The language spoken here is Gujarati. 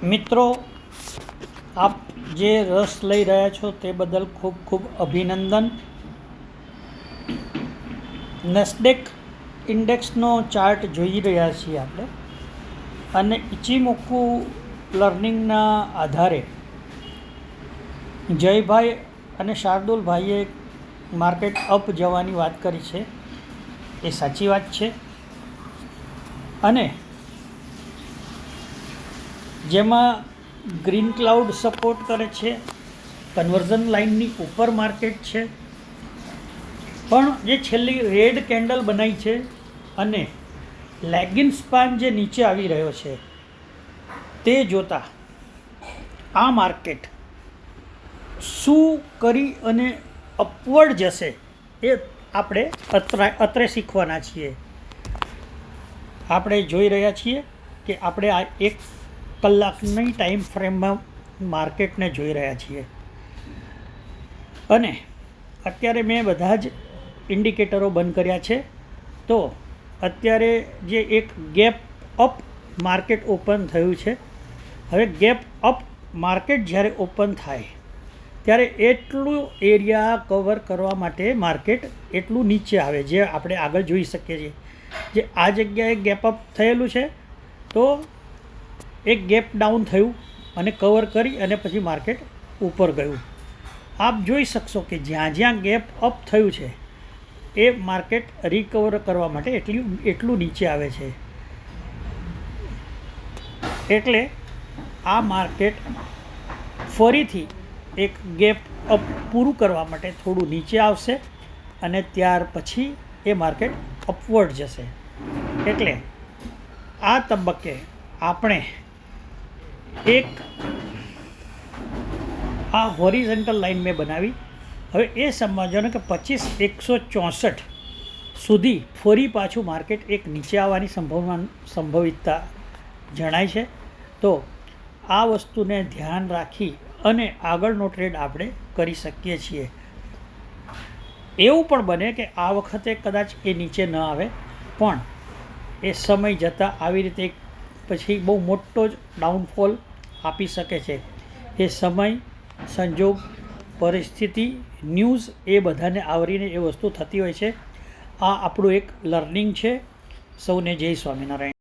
મિત્રો, આપ જે રસ લઈ રહ્યા છો તે બદલ ખૂબ ખૂબ અભિનંદન. નેસ્ડેક ઇન્ડેક્સનો ચાર્ટ જોઈ રહ્યા છીએ આપણે, અને ઇચિમોકુ લર્નિંગના આધારે જયભાઈ અને શાર્દુલભાઈએ માર્કેટ અપ જવાની વાત કરી છે. એ સાચી વાત છે. અને જેમાં ગ્રીન ક્લાઉડ સપોર્ટ કરે છે, કન્વર્ઝન લાઇનની ઉપર માર્કેટ છે, પણ જે છેલ્લી રેડ કેન્ડલ બનાવી છે અને લેગિન સ્પાન જે નીચે આવી રહ્યો છે તે જોતાં આ માર્કેટ શું કરી અને અપવર્ડ જશે એ આપણે અત્રે શીખવાના છીએ. આપણે જોઈ રહ્યા છીએ કે આપણે આ 1 કલાકની ટાઈમ ફ્રેમમાં માર્કેટને જોઈ રહ્યા છીએ, અને અત્યારે મેં બધા જ ઇન્ડિકેટરો બંધ કર્યા છે. તો અત્યારે જે એક ગેપ અપ માર્કેટ ઓપન થયું છે, હવે ગેપ અપ માર્કેટ જ્યારે ઓપન થાય ત્યારે એટલું એરિયા કવર કરવા માટે માર્કેટ એટલું નીચે આવે, જે આપણે આગળ જોઈ શકીએ છીએ. જે આ જગ્યાએ ગેપ અપ થયેલું છે, તો એક ગેપ ડાઉન થયું અને કવર કરી અને પછી માર્કેટ ઉપર ગયું. આપ જોઈ શકશો કે જ્યાં જ્યાં ગેપ અપ થયું છે એ માર્કેટ રિકવર કરવા માટે એટલું નીચે આવે છે. એટલે આ માર્કેટ ફરીથી એક ગેપ અપ પૂરું કરવા માટે થોડું નીચે આવશે અને ત્યાર પછી એ માર્કેટ અપવર્ડ જશે. એટલે આ તબક્કે આપણે એક આ હોરિઝોન્ટલ લાઇન મેં બનાવી. હવે એ સમજવાનું કે 25,164 સુધી ફરી પાછું માર્કેટ એક નીચે આવવાની સંભવિતતા જણાય છે. તો આ વસ્તુને ધ્યાન રાખી અને આગળનો ટ્રેડ આપણે કરી શકીએ છીએ. એવું પણ બને કે આ વખતે કદાચ એ નીચે ન આવે, પણ એ સમય જતાં આવી રીતે પછી બહુ મોટો જ ડાઉનફોલ આપી શકે છે. એ સમય, સંજોગ, પરિસ્થિતિ, ન્યૂઝ એ બધાને આવરીને એ વસ્તુ થતી હોય છે. આ આપણું એક લર્નિંગ છે. સૌને જય સ્વામિનારાયણ.